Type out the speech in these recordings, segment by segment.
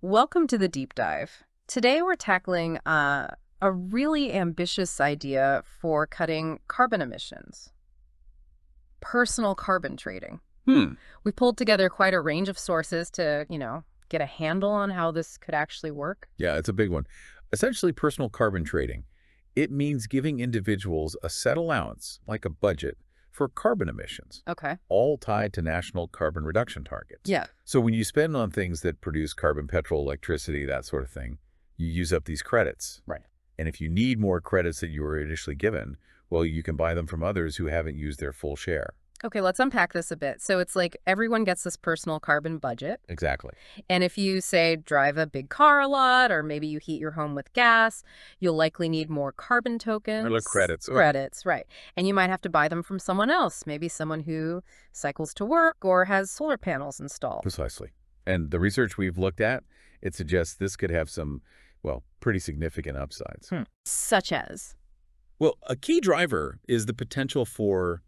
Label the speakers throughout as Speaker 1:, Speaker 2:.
Speaker 1: Welcome to the deep dive. Today we're tackling a really ambitious idea for cutting carbon emissions, personal carbon trading.
Speaker 2: Hmm.
Speaker 1: We pulled together quite a range of sources to, get a handle on how this could actually work.
Speaker 2: Yeah, it's a big one. Essentially, personal carbon trading. It means giving individuals a set allowance, like a budget, for carbon emissions,
Speaker 1: Okay.
Speaker 2: all tied to national carbon reduction targets.
Speaker 1: Yeah.
Speaker 2: So when you spend on things that produce carbon petrol, electricity, that sort of thing, you use up these credits.
Speaker 1: Right.
Speaker 2: And if you need more credits that you were initially given, well, you can buy them from others who haven't used their full share.
Speaker 1: Okay, let's unpack this a bit. So it's like everyone gets this personal carbon budget.
Speaker 2: Exactly.
Speaker 1: And if you, say, drive a big car a lot, or maybe you heat your home with gas, you'll likely need more carbon
Speaker 2: Or the
Speaker 1: tokens.
Speaker 2: credits. Ugh.
Speaker 1: Credits, right. And you might have to buy them from someone else, maybe someone who cycles to work or has solar panels installed.
Speaker 2: Precisely. And the research we've looked at, it suggests this could have some, well, pretty significant upsides.
Speaker 1: Such as?
Speaker 2: Well, a key driver is the potential for,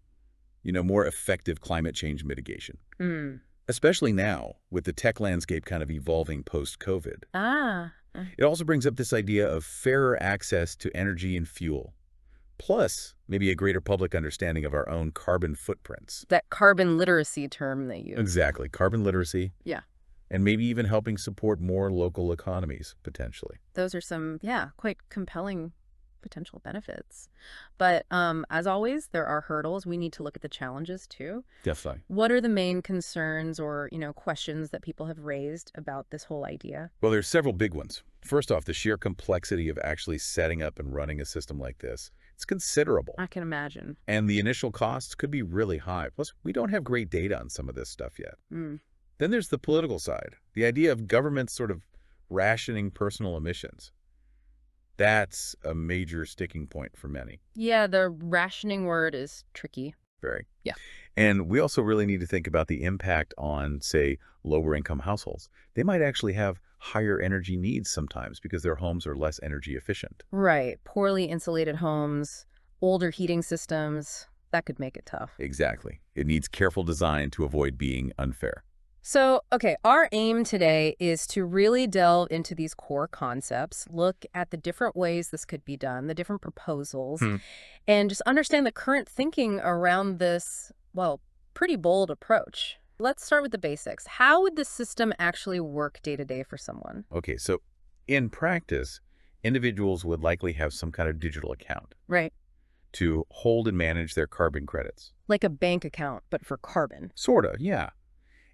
Speaker 2: more effective climate change mitigation,
Speaker 1: Hmm.
Speaker 2: especially now with the tech landscape kind of evolving post-COVID.
Speaker 1: Ah,
Speaker 2: It also brings up this idea of fairer access to energy and fuel, plus maybe a greater public understanding of our own carbon footprints.
Speaker 1: that carbon literacy term they use.
Speaker 2: Exactly. Carbon literacy,
Speaker 1: Yeah.
Speaker 2: and maybe even helping support more local economies, potentially.
Speaker 1: Those are some, quite compelling potential benefits. But as always, there are hurdles. We need to look at the challenges too.
Speaker 2: Definitely.
Speaker 1: What are the main concerns or, questions that people have raised about this whole idea?
Speaker 2: Well, there's several big ones. First off, the sheer complexity of actually setting up and running a system like this. It's considerable.
Speaker 1: I can imagine.
Speaker 2: And the initial costs could be really high. Plus, we don't have great data on some of this stuff yet.
Speaker 1: Mm.
Speaker 2: Then there's the political side. The idea of governments sort of rationing personal emissions. That's a major sticking point for many.
Speaker 1: Yeah, the rationing word is tricky.
Speaker 2: Very.
Speaker 1: Yeah.
Speaker 2: And we also really need to think about the impact on, say, lower-income households. They might actually have higher energy needs sometimes because their homes are less energy efficient.
Speaker 1: Right. Poorly insulated homes, older heating systems, that could make it tough.
Speaker 2: Exactly. It needs careful design to avoid being unfair.
Speaker 1: So, okay, our aim today is to really delve into these core concepts, look at the different ways this could be done, the different proposals,
Speaker 2: Hmm.
Speaker 1: and just understand the current thinking around this, well, pretty bold approach. Let's start with the basics. How would the system actually work day to day for someone?
Speaker 2: Okay, so in practice, individuals would likely have some kind of digital account
Speaker 1: Right.
Speaker 2: to hold and manage their carbon credits.
Speaker 1: Like a bank account, but for carbon.
Speaker 2: Sorta, yeah.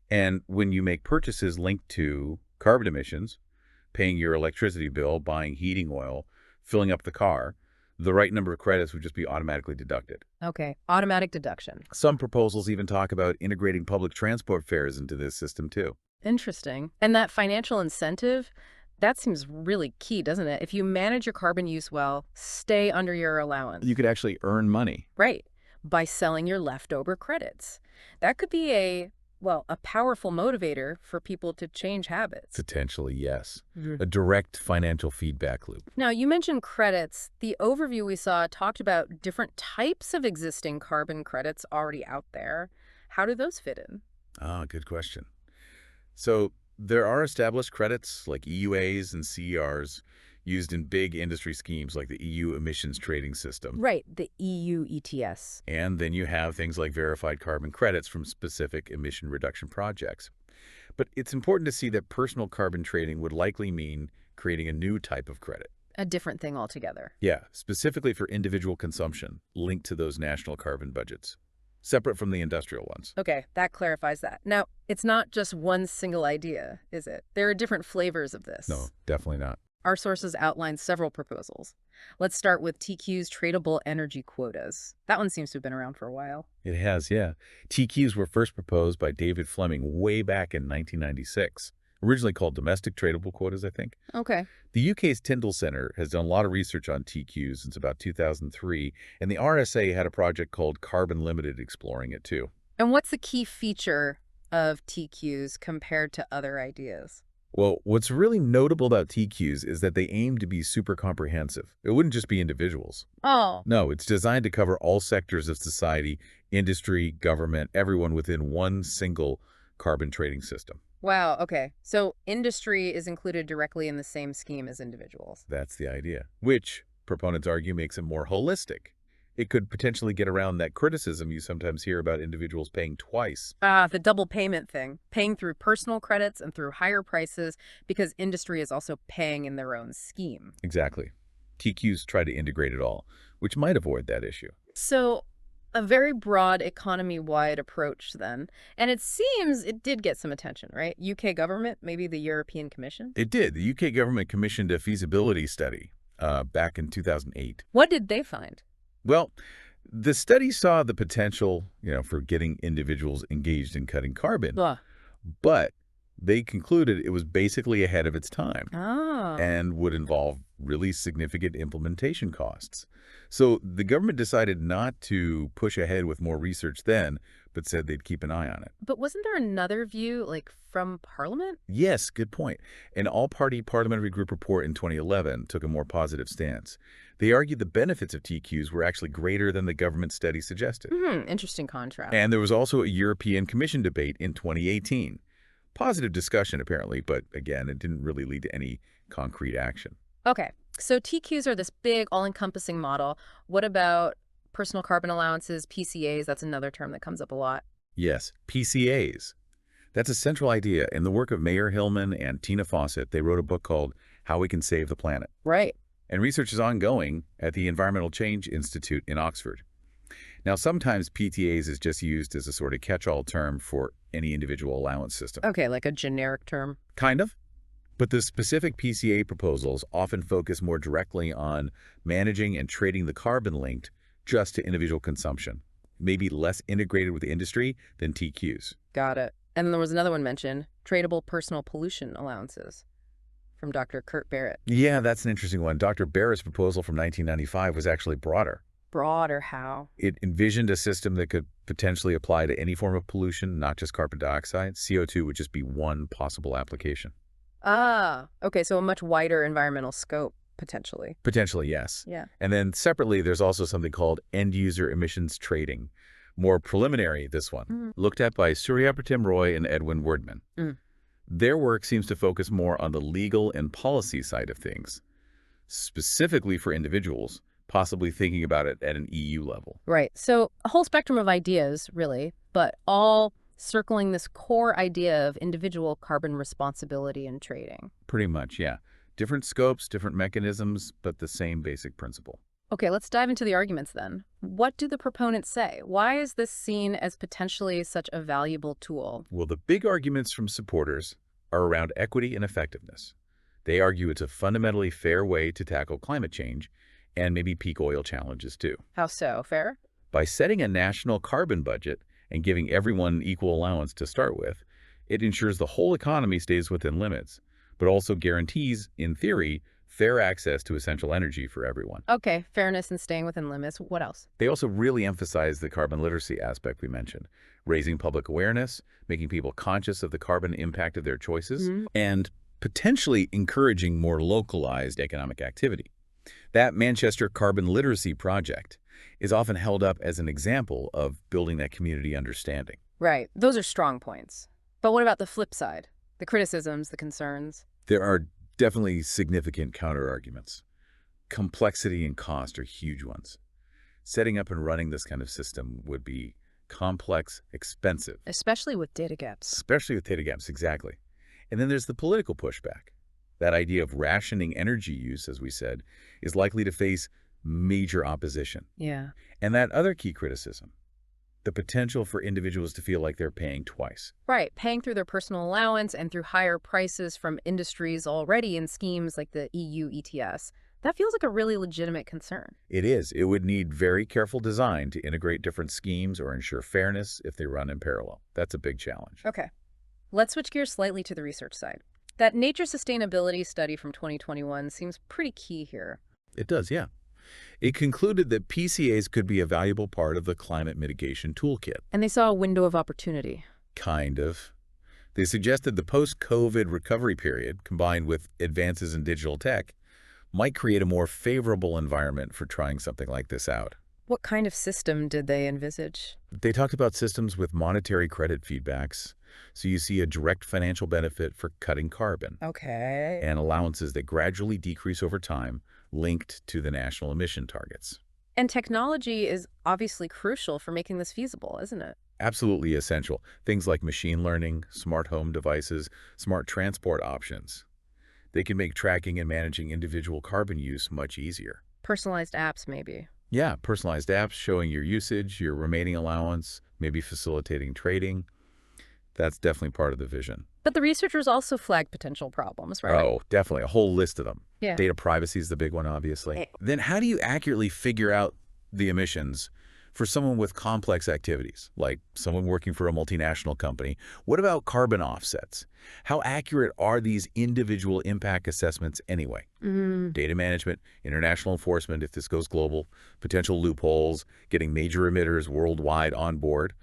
Speaker 2: And when you make purchases linked to carbon emissions, paying your electricity bill, buying heating oil, filling up the car, the right number of credits would just be automatically deducted.
Speaker 1: Okay, automatic deduction.
Speaker 2: Some proposals even talk about integrating public transport fares into this system too.
Speaker 1: Interesting. And that financial incentive, that seems really key, doesn't it? If you manage your carbon use well, stay under your allowance.
Speaker 2: You could actually earn money.
Speaker 1: Right. By selling your leftover credits. That could be a powerful motivator for people to change habits.
Speaker 2: Potentially, yes.
Speaker 1: Mhm.
Speaker 2: A direct financial feedback loop.
Speaker 1: Now, you mentioned credits. The overview we saw talked about different types of existing carbon credits already out there. How do those fit in?
Speaker 2: Ah, good question. So there are established credits like EUAs and CERs used in big industry schemes like the EU emissions trading system.
Speaker 1: Right, the EU ETS.
Speaker 2: And then you have things like verified carbon credits from specific emission reduction projects. But it's important to see that personal carbon trading would likely mean creating a new type of credit.
Speaker 1: A different thing altogether.
Speaker 2: Yeah, specifically for individual consumption linked to those national carbon budgets, separate from the industrial ones.
Speaker 1: Okay, that clarifies that. Now, it's not just one single idea, is it? There are different flavors of this.
Speaker 2: No, definitely not.
Speaker 1: Our sources outline several proposals. Let's start with TQ's tradable energy quotas. That one seems to have been around for a while.
Speaker 2: It has, yeah. TQs were first proposed by David Fleming way back in 1996, originally called domestic tradable quotas, I think.
Speaker 1: Okay.
Speaker 2: The UK's Tyndall Centre has done a lot of research on TQs since about 2003, and the RSA had a project called Carbon Limited exploring it too.
Speaker 1: And what's the key feature of TQs compared to other ideas?
Speaker 2: Well, what's really notable about TQs is that they aim to be super comprehensive. It wouldn't just be individuals.
Speaker 1: Oh,
Speaker 2: No, it's designed to cover all sectors of society, industry, government, everyone within one single carbon trading system.
Speaker 1: Wow, okay. So industry is included directly in the same scheme as individuals.
Speaker 2: That's the idea, which proponents argue makes it more holistic. It could potentially get around that criticism you sometimes hear about individuals paying twice.
Speaker 1: Ah, the double payment thing, paying through personal credits and through higher prices because industry is also paying in their own scheme.
Speaker 2: Exactly. TQs try to integrate it all, which might avoid that issue.
Speaker 1: So, a very broad economy-wide approach then. And it seems it did get some attention, right? UK government, maybe the European Commission.
Speaker 2: It did. The UK government commissioned a feasibility study back in 2008.
Speaker 1: What did they find?
Speaker 2: Well, the study saw the potential, for getting individuals engaged in cutting carbon,
Speaker 1: Ugh.
Speaker 2: but they concluded it was basically ahead of its time
Speaker 1: Oh.
Speaker 2: and would involve really significant implementation costs. So the government decided not to push ahead with more research then, but said they'd keep an eye on it.
Speaker 1: But wasn't there another view, like, from Parliament?
Speaker 2: Yes, good point. An all-party parliamentary group report in 2011 took a more positive stance. They argued the benefits of TQs were actually greater than the government study suggested.
Speaker 1: Interesting contrast.
Speaker 2: And there was also a European Commission debate in 2018. Positive discussion, apparently, but again, it didn't really lead to any concrete action.
Speaker 1: Okay, so TQs are this big, all-encompassing model. What about personal carbon allowances, PCAs? That's another term that comes up a lot.
Speaker 2: Yes, PCAs. That's a central idea. In the work of Mayer Hillman and Tina Fawcett, they wrote a book called How We Can Save the Planet.
Speaker 1: Right.
Speaker 2: And research is ongoing at the Environmental Change Institute in Oxford. Now, sometimes PTAs is just used as a sort of catch-all term for any individual allowance system.
Speaker 1: Okay, like a generic term.
Speaker 2: Kind of. But the specific PCA proposals often focus more directly on managing and trading the carbon linked just to individual consumption, maybe less integrated with the industry than TQs.
Speaker 1: Got it. And there was another one mentioned, tradable personal pollution allowances from Dr. Kurt Barrett.
Speaker 2: Yeah, that's an interesting one. Dr. Barrett's proposal from 1995 was actually broader.
Speaker 1: Broader how?
Speaker 2: It envisioned a system that could potentially apply to any form of pollution, not just carbon dioxide. CO2 would just be one possible application.
Speaker 1: Ah, okay, so a much wider environmental scope, potentially.
Speaker 2: Potentially, yes.
Speaker 1: Yeah.
Speaker 2: And then separately, there's also something called end-user emissions trading. More preliminary, this one, looked at by Suryapratim Roy and Edwin Wordman. Their work seems to focus more on the legal and policy side of things, specifically for individuals, possibly thinking about it at an EU level.
Speaker 1: Right. So a whole spectrum of ideas, really, but all circling this core idea of individual carbon responsibility in trading.
Speaker 2: Pretty much, yeah. Different scopes, different mechanisms, but the same basic principle.
Speaker 1: Okay, let's dive into the arguments then. What do the proponents say? Why is this seen as potentially such a valuable tool?
Speaker 2: Well, the big arguments from supporters are around equity and effectiveness. They argue it's a fundamentally fair way to tackle climate change and maybe peak oil challenges too.
Speaker 1: How so? Fair?
Speaker 2: By setting a national carbon budget and giving everyone equal allowance to start with, it ensures the whole economy stays within limits, but also guarantees, in theory, fair access to essential energy for everyone.
Speaker 1: Okay, fairness and staying within limits. What else?
Speaker 2: They also really emphasize the carbon literacy aspect we mentioned, raising public awareness, making people conscious of the carbon impact of their choices, and potentially encouraging more localized economic activity. That Manchester Carbon Literacy Project is often held up as an example of building that community understanding.
Speaker 1: Right. Those are strong points. But what about the flip side? The criticisms, the concerns?
Speaker 2: There are definitely significant counterarguments. Complexity and cost are huge ones. Setting up and running this kind of system would be complex, expensive.
Speaker 1: Especially with data gaps.
Speaker 2: Especially with data gaps, exactly. And then there's the political pushback. That idea of rationing energy use, as we said, is likely to face major opposition.
Speaker 1: Yeah.
Speaker 2: And that other key criticism, the potential for individuals to feel like they're paying twice.
Speaker 1: Right, paying through their personal allowance and through higher prices from industries already in schemes like the EU ETS. That feels like a really legitimate concern.
Speaker 2: It is. It would need very careful design to integrate different schemes or ensure fairness if they run in parallel. That's a big challenge.
Speaker 1: Okay. Let's switch gears slightly to the research side. That nature sustainability study from 2021 seems pretty key here.
Speaker 2: It does, yeah. It concluded that PCAs could be a valuable part of the climate mitigation toolkit.
Speaker 1: And they saw a window of opportunity.
Speaker 2: Kind of. They suggested the post-COVID recovery period, combined with advances in digital tech, might create a more favorable environment for trying something like this out.
Speaker 1: What kind of system did they envisage?
Speaker 2: They talked about systems with monetary credit feedbacks, So you see a direct financial benefit for cutting carbon
Speaker 1: Okay.
Speaker 2: and allowances that gradually decrease over time linked to the national emission targets.
Speaker 1: And technology is obviously crucial for making this feasible, isn't it?
Speaker 2: Absolutely essential. Things like machine learning, smart home devices, smart transport options. They can make tracking and managing individual carbon use much easier.
Speaker 1: Personalized apps, maybe.
Speaker 2: Yeah, personalized apps showing your usage, your remaining allowance, maybe facilitating trading. That's definitely part of the vision.
Speaker 1: But the researchers also flag potential problems, right?
Speaker 2: Oh, definitely. A whole list of them.
Speaker 1: Yeah.
Speaker 2: Data privacy is the big one, obviously.
Speaker 1: Eh,
Speaker 2: Then how do you accurately figure out the emissions for someone with complex activities, like someone working for a multinational company? What about carbon offsets? How accurate are these individual impact assessments anyway?
Speaker 1: Mm.
Speaker 2: Data management, international enforcement if this goes global, potential loopholes, getting major emitters worldwide on board,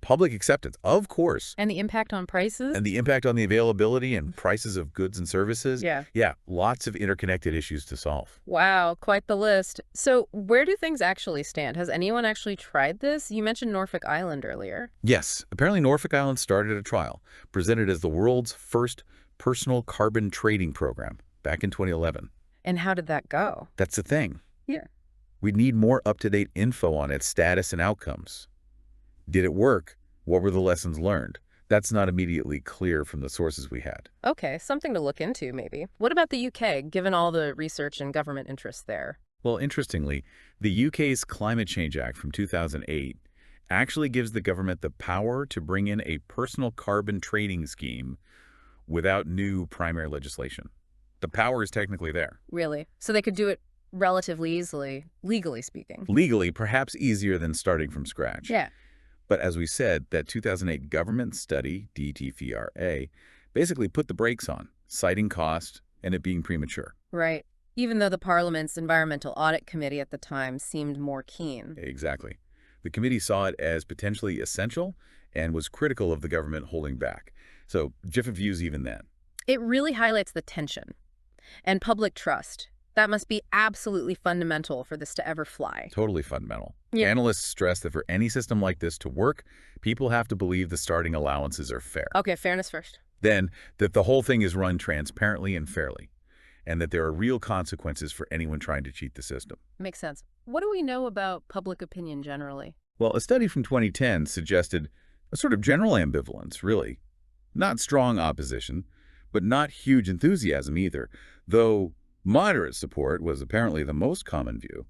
Speaker 2: public acceptance, of course,
Speaker 1: And the impact on prices?
Speaker 2: and the impact on the availability and prices of goods and services.
Speaker 1: Yeah.
Speaker 2: Yeah, lots of interconnected issues to solve.
Speaker 1: Wow, quite the list. So where do things actually stand? Has anyone actually tried this? You mentioned Norfolk Island earlier.
Speaker 2: Yes, apparently Norfolk Island started a trial, presented as the world's first personal carbon trading program back in 2011.
Speaker 1: And how did that go?
Speaker 2: That's the thing.
Speaker 1: Yeah.
Speaker 2: We need more up-to-date info on its status and outcomes. Did it work? What were the lessons learned? That's not immediately clear from the sources we had.
Speaker 1: Okay, something to look into, maybe. What about the UK, given all the research and government interest there?
Speaker 2: Well, interestingly, the UK's Climate Change Act from 2008 actually gives the government the power to bring in a personal carbon trading scheme without new primary legislation. The power is technically there.
Speaker 1: Really? So they could do it relatively easily, legally speaking.
Speaker 2: Legally, perhaps easier than starting from scratch.
Speaker 1: Yeah.
Speaker 2: But as we said, that 2008 government study, DTFRA, basically put the brakes on, citing cost and it being premature.
Speaker 1: Right. Even though the Parliament's Environmental Audit Committee at the time seemed more keen.
Speaker 2: Exactly. The committee saw it as potentially essential and was critical of the government holding back. So different views even then.
Speaker 1: It really highlights the tension and public trust. That must be absolutely fundamental for this to ever fly.
Speaker 2: Totally fundamental.
Speaker 1: Yeah.
Speaker 2: Analysts stress that for any system like this to work, people have to believe the starting allowances are fair.
Speaker 1: Okay, fairness first.
Speaker 2: Then, that the whole thing is run transparently and fairly, and that there are real consequences for anyone trying to cheat the system.
Speaker 1: Makes sense. What do we know about public opinion generally?
Speaker 2: Well, a study from 2010 suggested a sort of general ambivalence, really. Not strong opposition, but not huge enthusiasm either, though moderate support was apparently the most common view.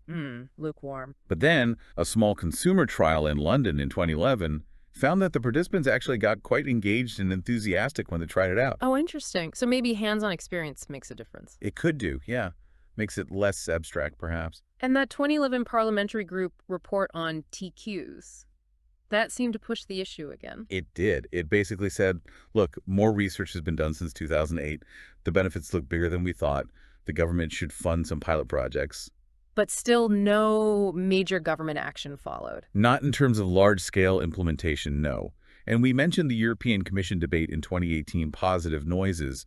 Speaker 1: Lukewarm.
Speaker 2: But then, a small consumer trial in London in 2011 found that the participants actually got quite engaged and enthusiastic when they tried it out.
Speaker 1: Oh, interesting. So maybe hands-on experience makes a difference.
Speaker 2: It could do, yeah. Makes it less abstract, perhaps.
Speaker 1: And that 2011 parliamentary group report on TQs, that seemed to push the issue again.
Speaker 2: It did. It basically said, look, more research has been done since 2008. The benefits look bigger than we thought. The government should fund some pilot projects.
Speaker 1: But still no major government action followed.
Speaker 2: Not in terms of large-scale implementation, no. And we mentioned the European Commission debate in 2018, positive noises,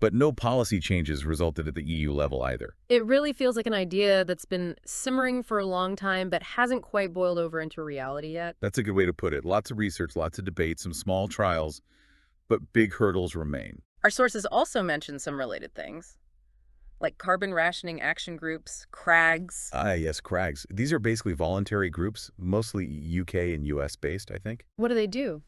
Speaker 2: but no policy changes resulted at the EU level either.
Speaker 1: It really feels like an idea that's been simmering for a long time but hasn't quite boiled over into reality yet.
Speaker 2: That's a good way to put it. Lots of research, lots of debate, some small trials, but big hurdles remain.
Speaker 1: Our sources also mention some related things, like carbon rationing action groups, CRAGs.
Speaker 2: Yes, CRAGs. These are basically voluntary groups, mostly UK and US based, I think.
Speaker 1: What do they do?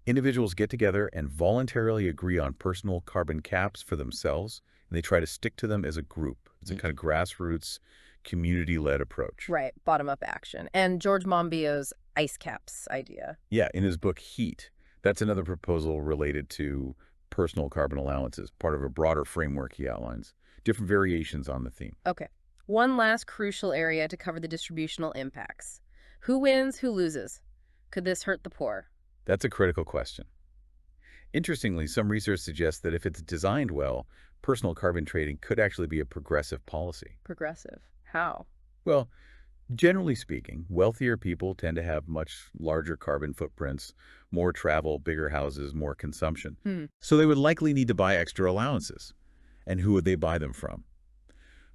Speaker 2: Individuals get together and voluntarily agree on personal carbon caps for themselves, and they try to stick to them as a group. It's a kind of grassroots, community-led approach.
Speaker 1: Right, bottom-up action. And George Monbiot's ice caps idea.
Speaker 2: Yeah, in his book Heat, that's another proposal related to personal carbon allowances, part of a broader framework he outlines. Different variations on the theme.
Speaker 1: Okay. One last crucial area to cover the distributional impacts. Who wins, who loses? Could this hurt the poor?
Speaker 2: That's a critical question. Interestingly, some research suggests that if it's designed well, personal carbon trading could actually be a progressive policy.
Speaker 1: Progressive. How?
Speaker 2: Well, generally speaking, wealthier people tend to have much larger carbon footprints, more travel, bigger houses, more consumption. So they would likely need to buy extra allowances. And who would they buy them from?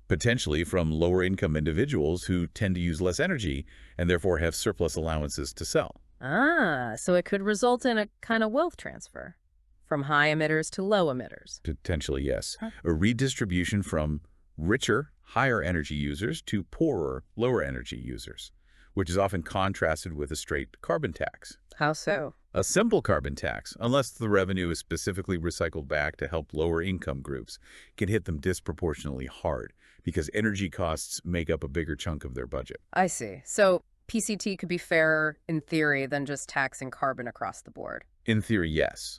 Speaker 2: Potentially from lower-income individuals who tend to use less energy and therefore have surplus allowances to sell.
Speaker 1: Ah, so it could result in a kind of wealth transfer from high emitters to low emitters.
Speaker 2: Potentially, yes.
Speaker 1: Huh.
Speaker 2: A redistribution from richer, higher energy users to poorer, lower energy users, which is often contrasted with a straight carbon tax.
Speaker 1: How so?
Speaker 2: A simple carbon tax, unless the revenue is specifically recycled back to help lower income groups, can hit them disproportionately hard because energy costs make up a bigger chunk of their budget.
Speaker 1: I see. So PCT could be fairer in theory than just taxing carbon across the board.
Speaker 2: In theory, yes.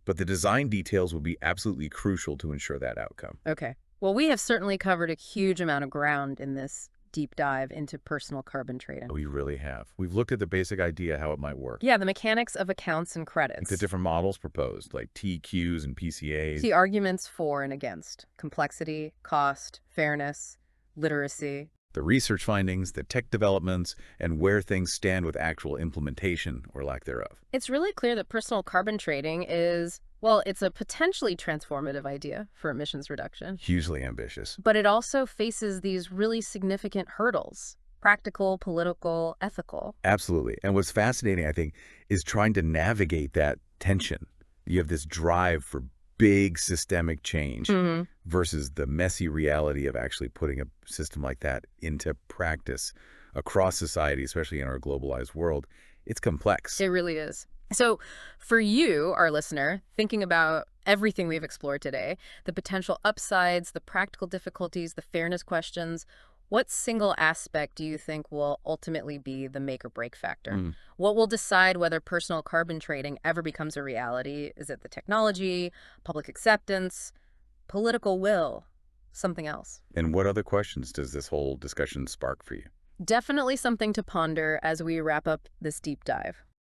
Speaker 2: But the design details would be absolutely crucial to ensure that outcome.
Speaker 1: Okay. Well, we have certainly covered a huge amount of ground in this deep dive into personal carbon trading.
Speaker 2: We really have. We've looked at the basic idea how it might work.
Speaker 1: Yeah, the mechanics of accounts and
Speaker 2: The
Speaker 1: credits.
Speaker 2: different models proposed, like TQs and PCAs.
Speaker 1: The arguments for and against. Complexity, cost, fairness, literacy.
Speaker 2: The research findings, the tech developments, and where things stand with actual implementation or lack thereof.
Speaker 1: It's really clear that personal carbon trading is, well, it's a potentially transformative idea for emissions reduction.
Speaker 2: Hugely ambitious.
Speaker 1: But it also faces these really significant hurdles. Practical, political, ethical.
Speaker 2: Absolutely. And what's fascinating, I think, is trying to navigate that tension. You have this drive for big systemic change versus the messy reality of actually putting a system like that into practice across society, especially in our globalized world. It's complex.
Speaker 1: It really is. So for you, our listener, thinking about everything we've explored today, the potential upsides, the practical difficulties, the fairness questions, what single aspect do you think will ultimately be the make or break factor? What will decide whether personal carbon trading ever becomes a reality? Is it the technology, public acceptance, political will, something else?
Speaker 2: And what other questions does this whole discussion spark for you?
Speaker 1: Definitely something to ponder as we wrap up this deep dive.